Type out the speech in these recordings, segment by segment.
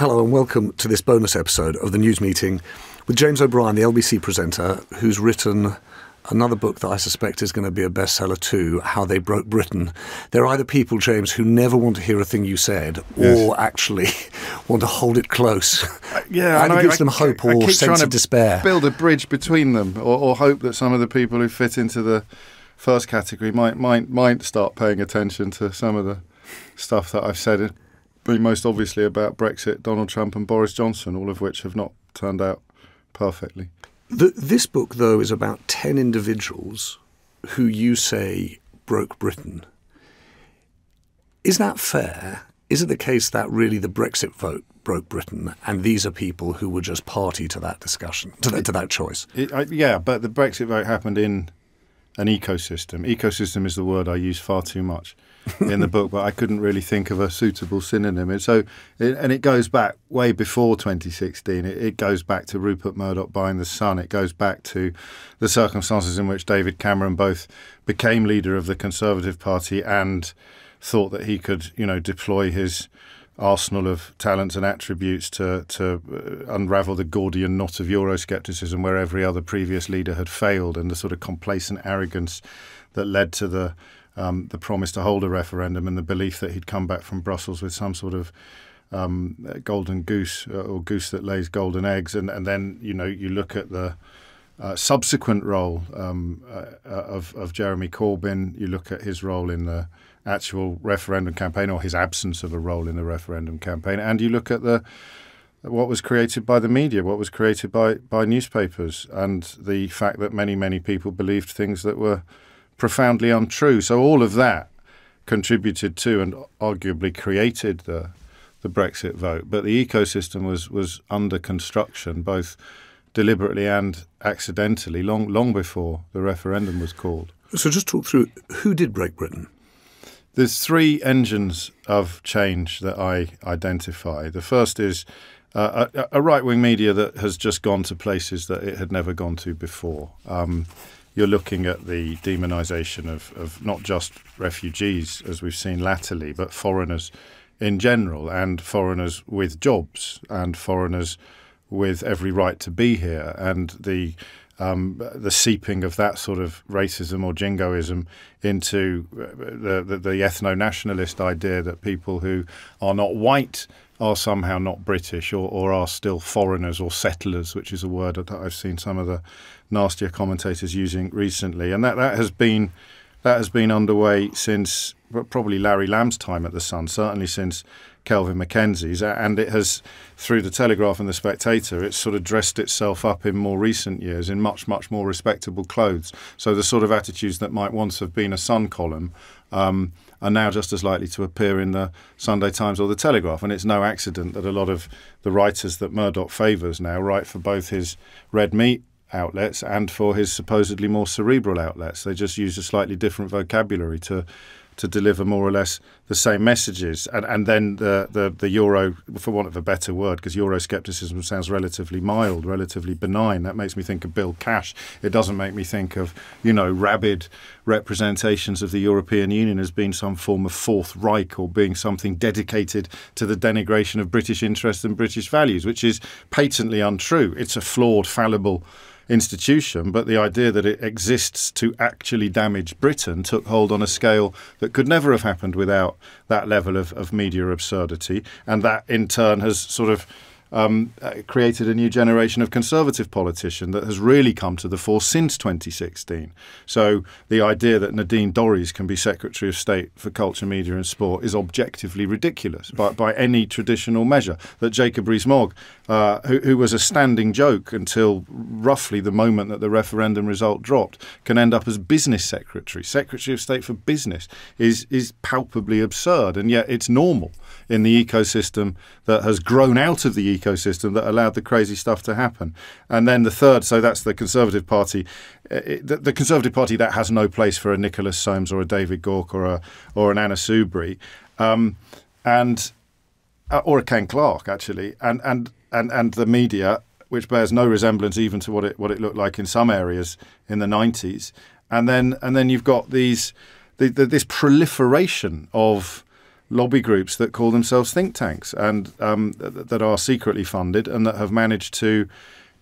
Hello and welcome to this bonus episode of the News Meeting with James O'Brien, the LBC presenter, who's written another book that I suspect is going to be a bestseller too, How They Broke Britain. There are either people, James, who never want to hear a thing you said or actually want to hold it close. And it gives them hope or sense of despair. Build a bridge between them or hope that some of the people who fit into the first category might start paying attention to some of the stuff that I've said, most obviously about Brexit, Donald Trump and Boris Johnson, all of which have not turned out perfectly. This book, though, is about 10 individuals who you say broke Britain. Is that fair? Is it the case that really the Brexit vote broke Britain and these are people who were just party to that discussion, to that choice? Yeah, but the Brexit vote happened in an ecosystem. Ecosystem is the word I use far too much in the book, but I couldn't really think of a suitable synonym. And it goes back way before 2016. It goes back to Rupert Murdoch buying The Sun. It goes back to the circumstances in which David Cameron both became leader of the Conservative Party and thought that he could, deploy his arsenal of talents and attributes to unravel the Gordian knot of Euroscepticism where every other previous leader had failed, and the sort of complacent arrogance that led to the promise to hold a referendum and the belief that he'd come back from Brussels with some sort of golden goose or goose that lays golden eggs. And then, you look at the subsequent role of Jeremy Corbyn, you look at his role in the actual referendum campaign or his absence of a role in the referendum campaign, and you look at what was created by the media, what was created by newspapers, and the fact that many people believed things that were profoundly untrue. So all of that contributed to and arguably created the Brexit vote. But the ecosystem was under construction, both deliberately and accidentally, long before the referendum was called. So just talk through, who did break Britain? There's three engines of change that I identify. The first is a right-wing media that has just gone to places that it had never gone to before. You're looking at the demonisation of not just refugees, as we've seen latterly, but foreigners in general, and foreigners with jobs, and foreigners with every right to be here, and the seeping of that sort of racism or jingoism into the ethno-nationalist idea that people who are not white are somehow not British or are still foreigners or settlers, which is a word that I've seen some of the nastier commentators using recently. And that has been underway since probably Larry Lamb's time at The Sun, certainly since Kelvin Mackenzie's, and it has, through the Telegraph and the Spectator, it's sort of dressed itself up in more recent years in much more respectable clothes. So the sort of attitudes that might once have been a Sun column are now just as likely to appear in the Sunday Times or the Telegraph. And it's no accident that a lot of the writers that Murdoch favours now write for both his red meat outlets and for his supposedly more cerebral outlets. They just use a slightly different vocabulary to deliver more or less the same messages. And then the Euro, for want of a better word, because Euroscepticism sounds relatively mild, relatively benign. That makes me think of Bill Cash. It doesn't make me think of, rabid representations of the European Union as being some form of Fourth Reich or being something dedicated to the denigration of British interests and British values, which is patently untrue. It's a flawed, fallible institution, but the idea that it exists to actually damage Britain took hold on a scale that could never have happened without that level of media absurdity, and that in turn has sort of created a new generation of Conservative politician that has really come to the fore since 2016. So the idea that Nadine Dorries can be Secretary of State for Culture, Media and Sport is objectively ridiculous by any traditional measure. That Jacob Rees-Mogg, who was a standing joke until roughly the moment that the referendum result dropped, can end up as Business Secretary. Secretary of State for Business is palpably absurd, and yet it's normal in the ecosystem that has grown out of the ecosystem that allowed the crazy stuff to happen. And then the third, so that's the Conservative Party. The Conservative Party that has no place for a Nicholas Soames or a David Gauke or an Anna Soubry, or a Ken Clarke actually, and the media, which bears no resemblance even to what it looked like in some areas in the 90s, and then you've got this proliferation of lobby groups that call themselves think tanks and that are secretly funded and that have managed to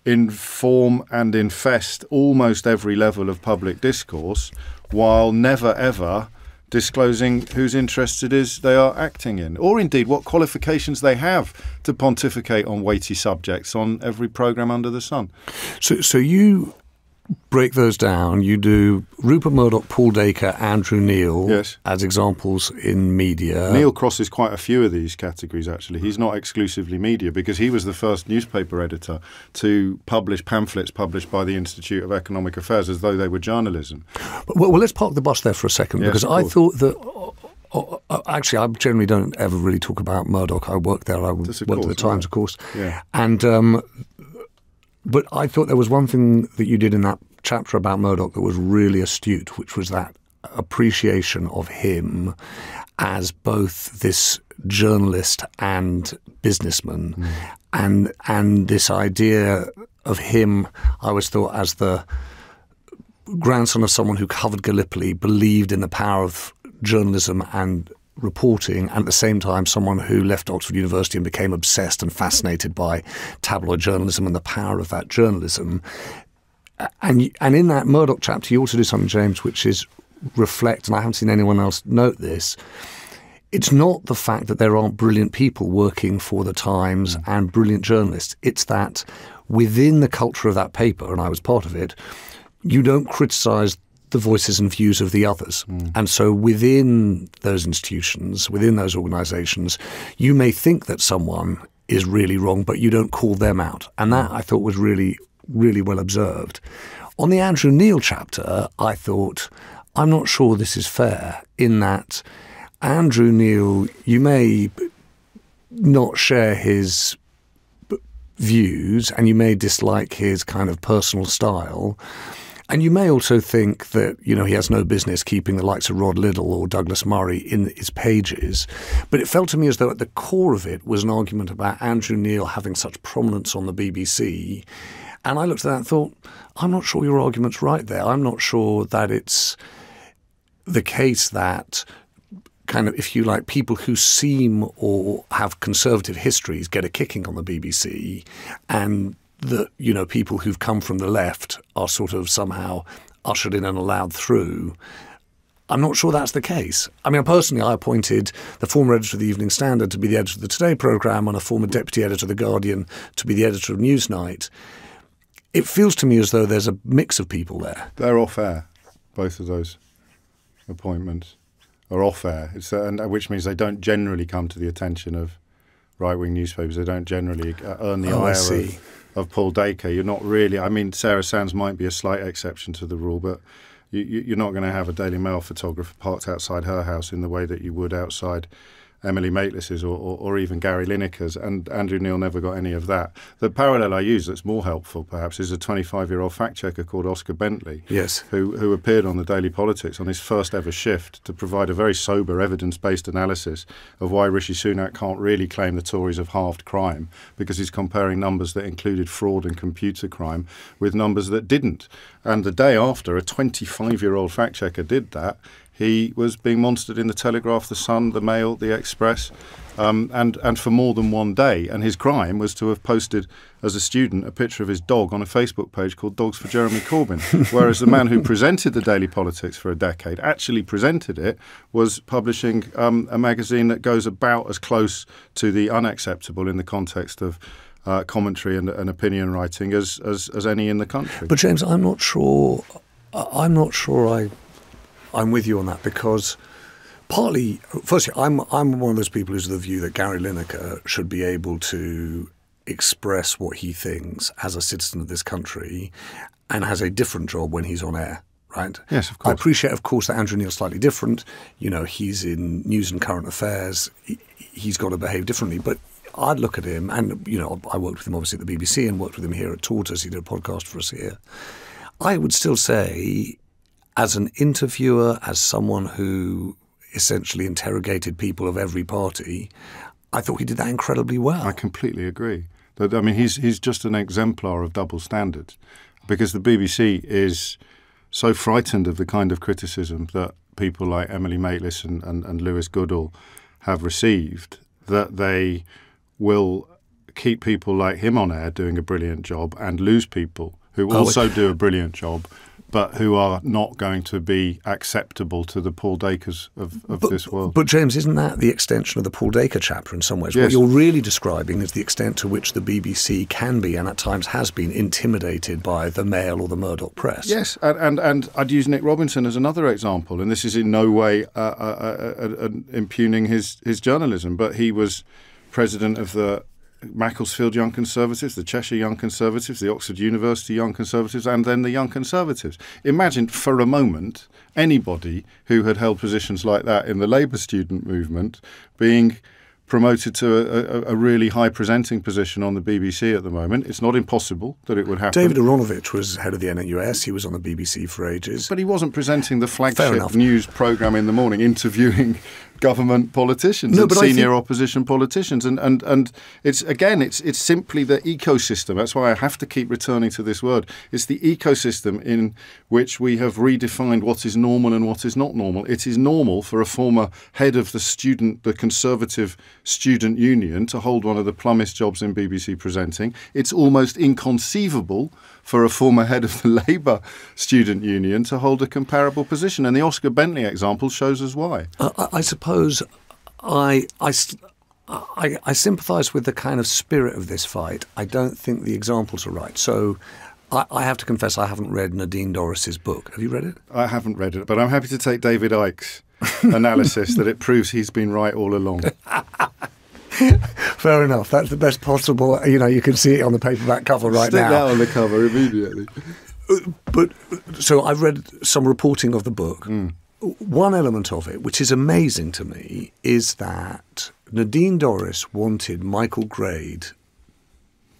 inform and infest almost every level of public discourse while never ever disclosing whose interests it is they are acting in, or indeed what qualifications they have to pontificate on weighty subjects on every programme under the sun. So you break those down. You do Rupert Murdoch, Paul Dacre, Andrew Neil as examples in media. Neil crosses quite a few of these categories, actually. He's not exclusively media because he was the first newspaper editor to publish pamphlets published by the Institute of Economic Affairs as though they were journalism. Well, let's park the bus there for a second, because I thought that... Actually, I generally don't ever really talk about Murdoch. I worked there. I worked at the Times, of course. Yeah. And... But I thought there was one thing that you did in that chapter about Murdoch that was really astute, which was that appreciation of him as both this journalist and businessman, and this idea of him, I always thought, as the grandson of someone who covered Gallipoli, believed in the power of journalism and reporting, and at the same time someone who left Oxford University and became obsessed and fascinated by tabloid journalism and the power of that journalism. And in that Murdoch chapter you also do something, James, which is reflect, and I haven't seen anyone else note this, it's not the fact that there aren't brilliant people working for the Times and brilliant journalists. It's that within the culture of that paper, and I was part of it, you don't criticise the voices and views of the others. And so within those institutions, within those organisations, you may think that someone is really wrong, but you don't call them out. And that, I thought, was really, really well observed. On the Andrew Neil chapter, I thought, I'm not sure this is fair, in that Andrew Neil, you may not share his views and you may dislike his kind of personal style, and you may also think that, you know, he has no business keeping the likes of Rod Liddell or Douglas Murray in his pages. But it felt to me as though at the core of it was an argument about Andrew Neil having such prominence on the BBC. And I looked at that and thought, I'm not sure your argument's right there. I'm not sure that it's the case that kind of, if you like, people who seem or have conservative histories get a kicking on the BBC, and that, you know, people who've come from the left are sort of somehow ushered in and allowed through. I'm not sure that's the case. I mean, personally, I appointed the former editor of the Evening Standard to be the editor of the Today programme and a former deputy editor of The Guardian to be the editor of Newsnight. It feels to me as though there's a mix of people there. They're off-air, both of those appointments are off-air, which means they don't generally come to the attention of right-wing newspapers. They don't generally earn the ire of Paul Dacre. You're not really, I mean, Sarah Sands might be a slight exception to the rule, but you're not going to have a Daily Mail photographer parked outside her house in the way that you would outside Emily Maitlis's or even Gary Lineker's, and Andrew Neil never got any of that. The parallel I use that's more helpful, perhaps, is a 25-year-old fact-checker called Oscar Bentley, who appeared on the Daily Politics on his first ever shift to provide a very sober, evidence-based analysis of why Rishi Sunak can't really claim the Tories have halved crime, because he's comparing numbers that included fraud and computer crime with numbers that didn't. And the day after a 25-year-old fact-checker did that, he was being monstered in the Telegraph, the Sun, the Mail, the Express, and for more than one day. And his crime was to have posted, as a student, a picture of his dog on a Facebook page called Dogs for Jeremy Corbyn. Whereas the man who presented the Daily Politics for a decade, actually presented it, was publishing a magazine that goes about as close to the unacceptable in the context of commentary and opinion writing as any in the country. But James, I'm not sure I'm with you on that, because partly, firstly, I'm one of those people who's of the view that Gary Lineker should be able to express what he thinks as a citizen of this country and has a different job when he's on air, right? Yes, of course. I appreciate, of course, that Andrew Neil's slightly different. You know, he's in news and current affairs. He's got to behave differently. But I'd look at him, and, you know, I worked with him obviously at the BBC and worked with him here at Tortoise. He did a podcast for us here. I would still say, as an interviewer, as someone who essentially interrogated people of every party, I thought he did that incredibly well. I completely agree. I mean, he's just an exemplar of double standards, because the BBC is so frightened of the kind of criticism that people like Emily Maitlis and Lewis Goodall have received, that they will keep people like him on air doing a brilliant job and lose people who also do a brilliant job, but who are not going to be acceptable to the Paul Dacres of this world. But James, isn't that the extension of the Paul Dacre chapter in some ways? Yes. What you're really describing is the extent to which the BBC can be, and at times has been, intimidated by the Mail or the Murdoch press. Yes, and I'd use Nick Robinson as another example, and this is in no way impugning his journalism, but he was president of the Macclesfield Young Conservatives, the Cheshire Young Conservatives, the Oxford University Young Conservatives, and then the Young Conservatives. Imagine for a moment anybody who had held positions like that in the Labour student movement being promoted to a really high presenting position on the BBC at the moment. It's not impossible that it would happen. David Aronovich was head of the NUS. He was on the BBC for ages. But he wasn't presenting the flagship news programme in the morning, interviewing government politicians and senior opposition politicians. And it's simply the ecosystem. That's why I have to keep returning to this word. It's the ecosystem in which we have redefined what is normal and what is not normal. It is normal for a former head of the Conservative Student Union to hold one of the plummest jobs in BBC presenting. It's almost inconceivable for a former head of the Labour Student Union to hold a comparable position. And the Oscar Bentley example shows us why. I suppose I sympathise with the kind of spirit of this fight. I don't think the examples are right. So I have to confess I haven't read Nadine Dorris's book. Have you read it? I haven't read it, but I'm happy to take David Icke's analysis that it proves he's been right all along. Fair enough. That's the best possible. You can see it on the paperback cover right Stick now. that on the cover immediately. But so I've read some reporting of the book. One element of it, which is amazing to me, is that Nadine Dorris wanted Michael Grade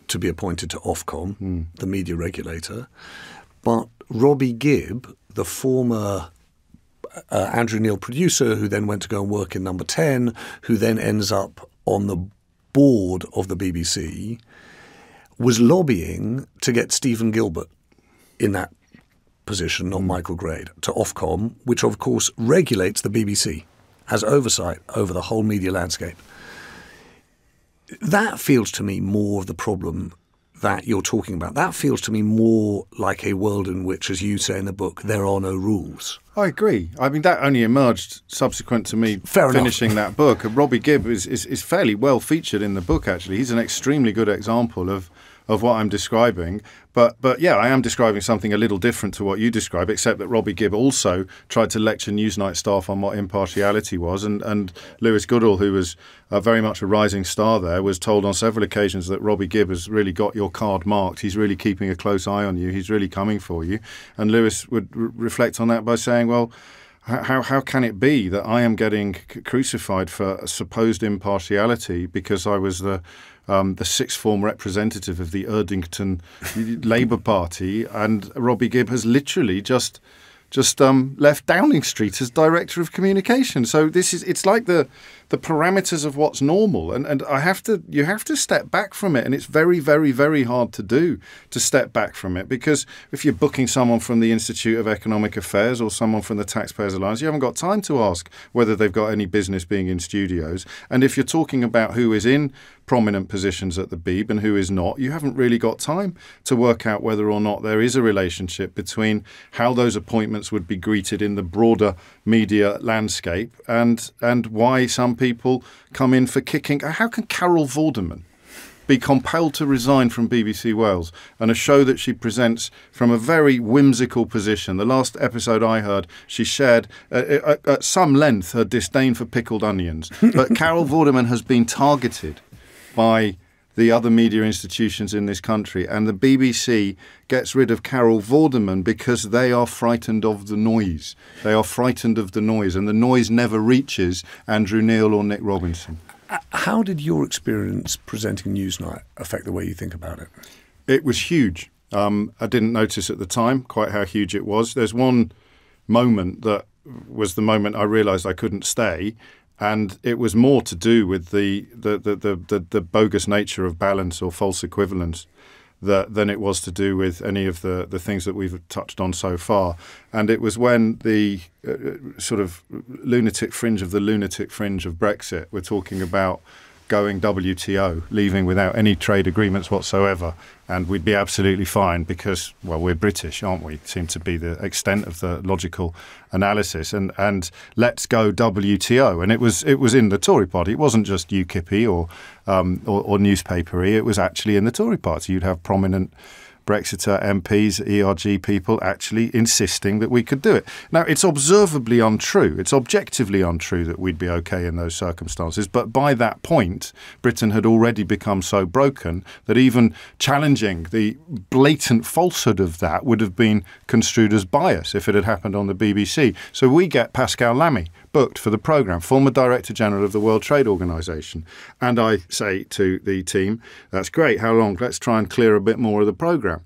to be appointed to Ofcom, the media regulator, but Robbie Gibb, the former Andrew Neil producer, who then went to go and work in Number 10, who then ends up on the board of the BBC, was lobbying to get Stephen Gilbert in that position, not Michael Grade, to Ofcom, which of course regulates the BBC, has oversight over the whole media landscape. That feels to me more of the problem that you're talking about. That feels to me more like a world in which, as you say in the book, there are no rules. I agree. I mean, that only emerged subsequent to me finishing that book. And Robbie Gibb is fairly well featured in the book, actually. He's an extremely good example of what I'm describing. But yeah, I am describing something a little different to what you describe, except that Robbie Gibb also tried to lecture Newsnight staff on what impartiality was. And Lewis Goodall, who was very much a rising star there, was told on several occasions that Robbie Gibb has really got your card marked. He's really keeping a close eye on you. He's really coming for you. And Lewis would reflect on that by saying, well, how can it be that I am getting crucified for supposed impartiality because I was the sixth form representative of the Erdington Labour Party, and Robbie Gibb has literally just left Downing Street as Director of Communication. So it's like the parameters of what's normal, and you have to step back from it, and it's very, very, very hard to do, to step back from it, because if you're booking someone from the Institute of Economic Affairs or someone from the Taxpayers Alliance, you haven't got time to ask whether they've got any business being in studios. And if you're talking about who is in prominent positions at the Beeb and who is not, you haven't really got time to work out whether or not there is a relationship between how those appointments would be greeted in the broader media landscape and why some people come in for kicking. How can Carol Vorderman be compelled to resign from BBC Wales and a show that she presents from a very whimsical position? The last episode I heard, she shared at some length her disdain for pickled onions. But Carol Vorderman has been targeted by the other media institutions in this country, and the BBC gets rid of Carol Vorderman because they are frightened of the noise. They are frightened of the noise, and the noise never reaches Andrew Neil or Nick Robinson. How did your experience presenting Newsnight affect the way you think about it? It was huge. I didn't notice at the time quite how huge it was. There's one moment that was the moment I realised I couldn't stay, and it was more to do with the bogus nature of balance or false equivalence than it was to do with any of the things that we've touched on so far. And it was when the sort of lunatic fringe of the lunatic fringe of Brexit were talking about going WTO, leaving without any trade agreements whatsoever, and we'd be absolutely fine because, well, we're British, aren't we? Seem to be the extent of the logical analysis. And let's go WTO. And it was in the Tory party. It wasn't just UKIP or newspapery. It was actually in the Tory party. You'd have prominent Brexiter MPs, ERG people actually insisting that we could do it. Now, it's observably untrue. It's objectively untrue that we'd be okay in those circumstances. But by that point, Britain had already become so broken that even challenging the blatant falsehood of that would have been construed as bias if it had happened on the BBC. So we get Pascal Lamy booked for the programme, former Director General of the World Trade Organization. And I say to the team, that's great, how long? Let's try and clear a bit more of the programme.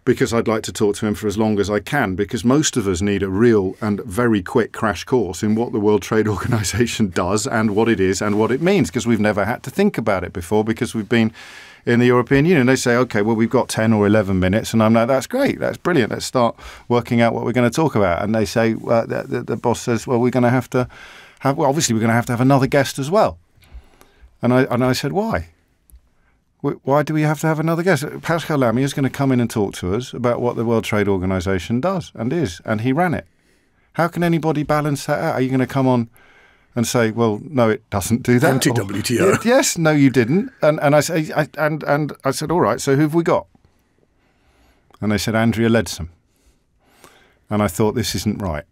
Because I'd like to talk to him for as long as I can, because most of us need a real and very quick crash course in what the World Trade Organization does and what it is and what it means, because we've never had to think about it before because we've been in the European Union. They say, OK, well, we've got 10 or 11 minutes. And I'm like, that's great. That's brilliant. Let's start working out what we're going to talk about. And they say, the boss says, well, we're going to have to have, well, obviously, we're going to have another guest as well. And I said, why? Why do we have to have another guest? Pascal Lamy is going to come in and talk to us about what the World Trade Organization does and is, and he ran it. How can anybody balance that out? Are you going to come on and say, well, no, it doesn't do that? Anti-WTO. Yes, no, you didn't. And I said, all right, so who have we got? And they said, Andrea Leadsom. And I thought, this isn't right.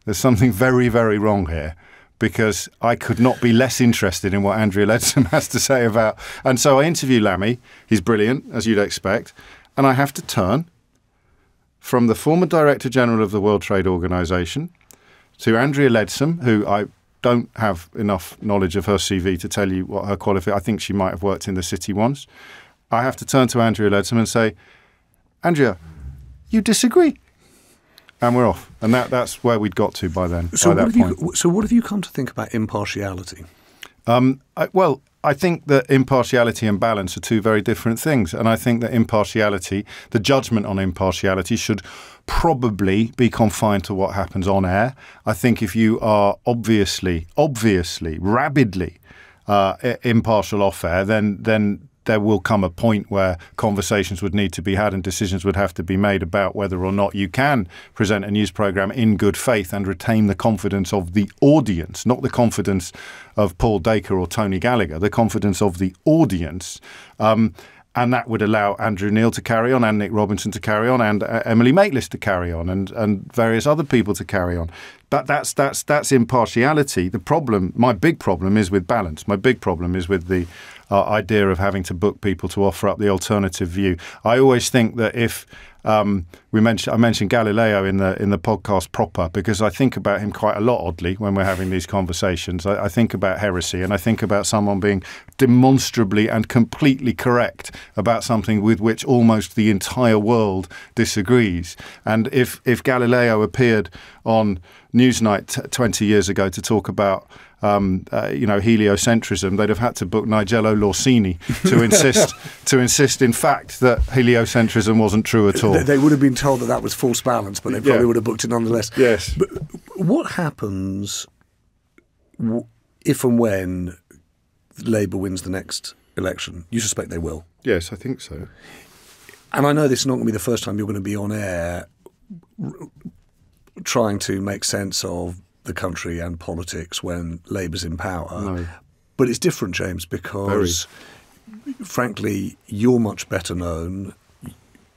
There's something very, very wrong here. Because I could not be less interested in what Andrea Leadsom has to say about. And so I interview Lamy. He's brilliant, as you'd expect. And I have to turn from the former Director General of the World Trade Organization to Andrea Leadsom, who I don't have enough knowledge of her CV to tell you what her qualification. I think she might have worked in the city once. I have to turn to Andrea Leadsom and say, Andrea, you disagree. And we're off. And that's where we'd got to by then. So what have you come to think about impartiality? I think that impartiality and balance are two very different things. And I think that impartiality, the judgment on impartiality should probably be confined to what happens on air. I think if you are obviously, rabidly impartial off air, then there will come a point where conversations would need to be had and decisions would have to be made about whether or not you can present a news programme in good faith and retain the confidence of the audience, not the confidence of Paul Dacre or Tony Gallagher, the confidence of the audience. And that would allow Andrew Neil to carry on and Nick Robinson to carry on and Emily Maitlis to carry on and various other people to carry on. But that's impartiality. The problem, my big problem, is with balance. My big problem is with the idea of having to book people to offer up the alternative view. I always think that if I mentioned Galileo in the podcast proper because I think about him quite a lot, oddly, when we're having these conversations. I think about heresy and I think about someone being demonstrably and completely correct about something with which almost the entire world disagrees. And if Galileo appeared on Newsnight 20 years ago to talk about heliocentrism, they'd have had to book Nigello Lorsini to insist in fact that heliocentrism wasn't true at all. They would have been told that was false balance, but they probably would have booked it nonetheless. Yes. But what happens if and when Labour wins the next election? You suspect they will. Yes, I think so. And I know this is not going to be the first time you're going to be on air trying to make sense of the country and politics when Labour's in power. No. But it's different, James, because frankly, you're much better known.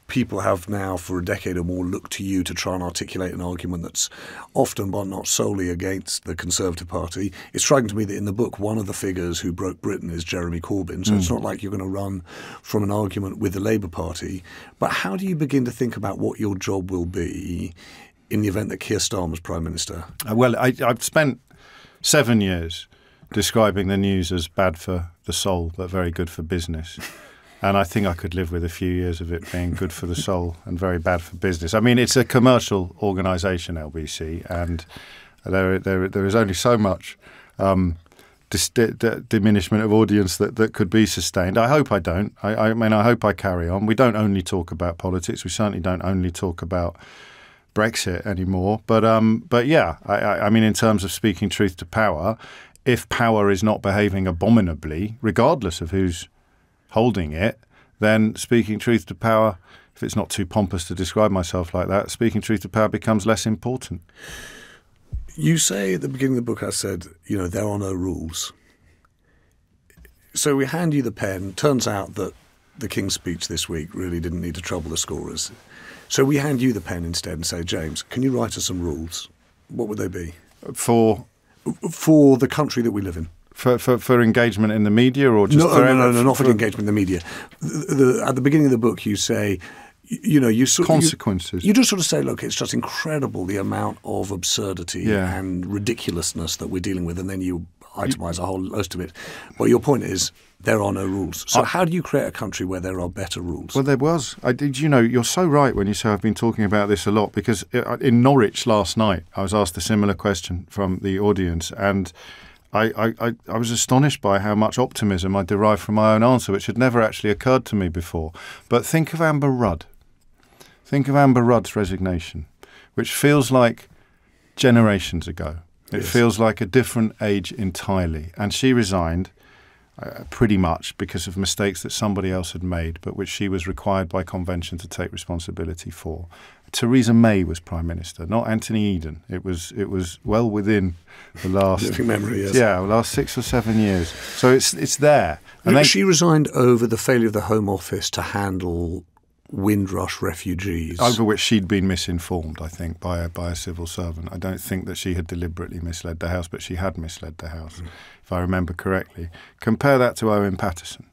People have now for a decade or more looked to you to try and articulate an argument that's often but not solely against the Conservative Party. It's striking to me that in the book one of the figures who broke Britain is Jeremy Corbyn, so it's not like you're going to run from an argument with the Labour Party. But how do you begin to think about what your job will be in the event that Keir Starmer's Prime Minister? Well, I've spent 7 years describing the news as bad for the soul but very good for business. And I think I could live with a few years of it being good for the soul and very bad for business. I mean, it's a commercial organisation, LBC, and there is only so much diminishment of audience that could be sustained. I hope I don't. I mean, I hope I carry on. We don't only talk about politics. We certainly don't only talk about Brexit anymore. But yeah, I mean, in terms of speaking truth to power, if power is not behaving abominably, regardless of who's holding it, then speaking truth to power, if it's not too pompous to describe myself like that, speaking truth to power becomes less important. You say at the beginning of the book, I said, there are no rules. So we hand you the pen. Turns out that the King's speech this week really didn't need to trouble the scorers. So we hand you the pen instead and say, James, can you write us some rules? What would they be? For the country that we live in. For engagement in the media, or just no, not for engagement in the media. At the beginning of the book, you say, consequences. You just sort of say, look, it's just incredible the amount of absurdity and ridiculousnyou that we're dealing with, and then you itemise a whole host of it. But your point is, there are no rules. So how do you create a country where there are better rules? Well, there was. You're so right when you say I've been talking about this a lot, because in Norwich last night, I was asked a similar question from the audience, and I was astonished by how much optimism I derived from my own answer, which had never actually occurred to me before. But think of Amber Rudd. Think of Amber Rudd's resignation, which feels like generations ago. It feels like a different age entirely. And she resigned pretty much because of mistakes that somebody else had made, but which she was required by convention to take responsibility for. Theresa May was Prime Minister, not Anthony Eden. It was well within the last living memory, yes. last 6 or 7 years. So it's there. And she resigned over the failure of the Home Office to handle Windrush refugees, over which she'd been misinformed, I think, by a civil servant. I don't think that she had deliberately misled the House, but she had misled the House, if I remember correctly. Compare that to Owen Paterson.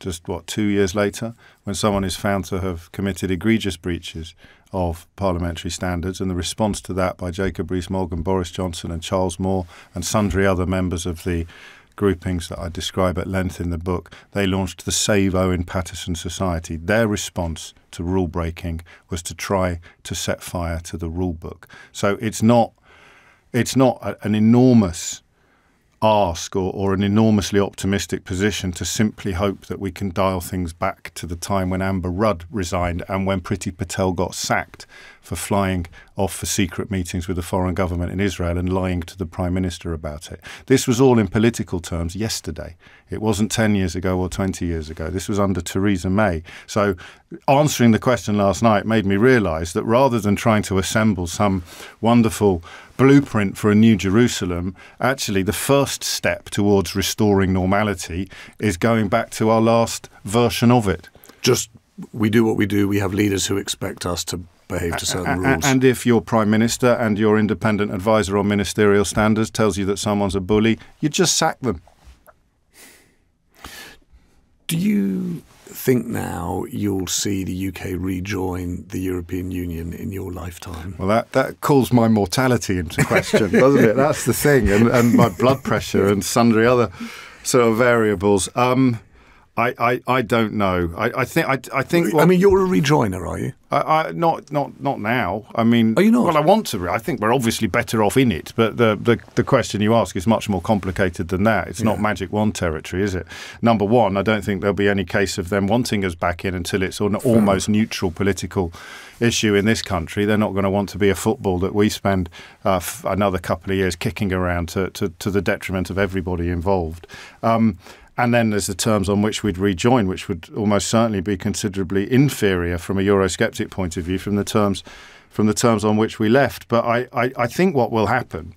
Just, 2 years later, when someone is found to have committed egregious breaches of parliamentary standards, and the response to that by Jacob Rees-Mogg and Boris Johnson and Charles Moore and sundry other members of the groupings that I describe at length in the book, they launched the Save Owen Paterson Society. Their response to rule breaking was to try to set fire to the rule book. So it's not an enormous ask or an enormously optimistic position to simply hope that we can dial things back to the time when Amber Rudd resigned and when Priti Patel got sacked for flying off for secret meetings with the foreign government in Israel and lying to the Prime Minister about it. This was all in political terms yesterday. It wasn't 10 years ago or 20 years ago. This was under Theresa May. So answering the question last night made me realise that rather than trying to assemble some wonderful blueprint for a new Jerusalem, actually the first step towards restoring normality is going back to our last version of it. Just, we do what we do. We have leaders who expect us to behave to certain rules. And if your Prime Minister and your independent advisor on ministerial standards tells you that someone's a bully, you just sack them. Do you think now you'll see the UK rejoin the European Union in your lifetime? Well, that calls my mortality into question, doesn't it? That's the thing, and my blood pressure and sundry other sort of variables. I don't know. I think. I mean, you're a rejoiner, are you? Not now. I mean, are you not? Well, I want to. I think we're obviously better off in it. But the question you ask is much more complicated than that. It's not Magic Wand territory, is it? Number one, I don't think there'll be any case of them wanting us back in until it's an almost neutral political issue in this country. They're not going to want to be a football that we spend another couple of years kicking around to the detriment of everybody involved. And then there's the terms on which we'd rejoin, which would almost certainly be considerably inferior from a Eurosceptic point of view from the terms on which we left. But I think what will happen,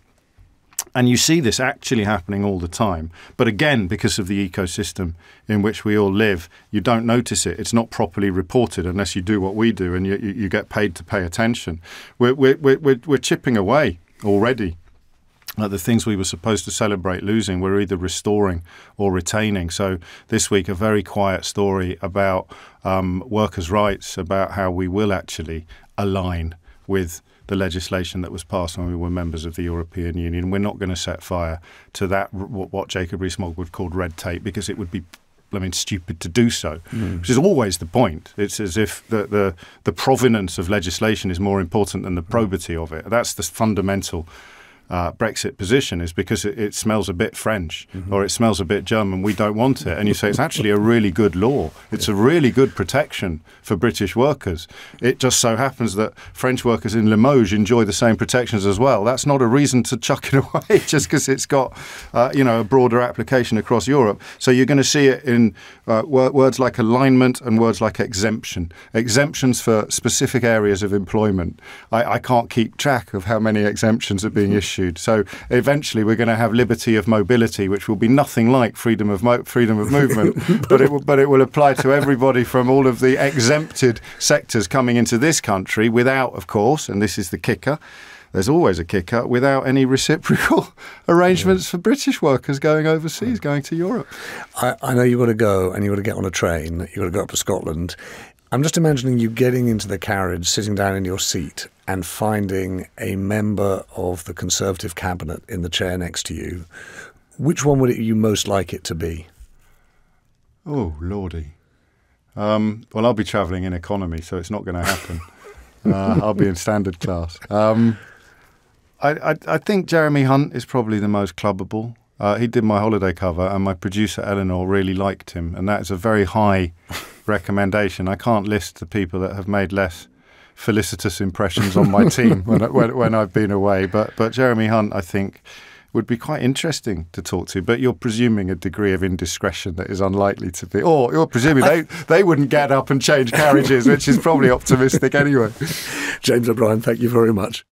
and you see this actually happening all the time, but again, because of the ecosystem in which we all live, you don't notice it. It's not properly reported unless you do what we do and you get paid to pay attention. We're chipping away already. The things we were supposed to celebrate losing, we're either restoring or retaining. So this week, a very quiet story about workers' rights, about how we will actually align with the legislation that was passed when we were members of the European Union. We're not going to set fire to that, what Jacob Rees-Mogg would call red tape, because it would be stupid to do so, which is always the point. It's as if the provenance of legislation is more important than the probity of it. That's the fundamental Brexit position is because it smells a bit French or it smells a bit German. We don't want it. And you say it's actually a really good law. It's a really good protection for British workers. It just so happens that French workers in Limoges enjoy the same protections as well. That's not a reason to chuck it away just because it's got a broader application across Europe. So you're going to see it in words like alignment and words like exemption. Exemptions for specific areas of employment. I can't keep track of how many exemptions are being issued. So eventually we're going to have liberty of mobility, which will be nothing like freedom of movement, but it will apply to everybody from all of the exempted sectors coming into this country without, of course, and this is the kicker, there's always a kicker, without any reciprocal arrangements for British workers going overseas, going to Europe. I know you've got to go and you've got to get on a train, you've got to go up to Scotland. I'm just imagining you getting into the carriage, sitting down in your seat and finding a member of the Conservative cabinet in the chair next to you. Which one would you most like it to be? Oh, Lordy. Well, I'll be travelling in economy, so it's not going to happen. I'll be in standard class. I think Jeremy Hunt is probably the most clubbable. He did my holiday cover, and my producer Eleanor really liked him, and that is a very high recommendation. I can't list the people that have made less felicitous impressions on my team when I've been away, but Jeremy Hunt, I think, would be quite interesting to talk to. But you're presuming a degree of indiscretion that is unlikely to be, or you're presuming they wouldn't get up and change carriages, which is probably optimistic anyway. James O'Brien, thank you very much.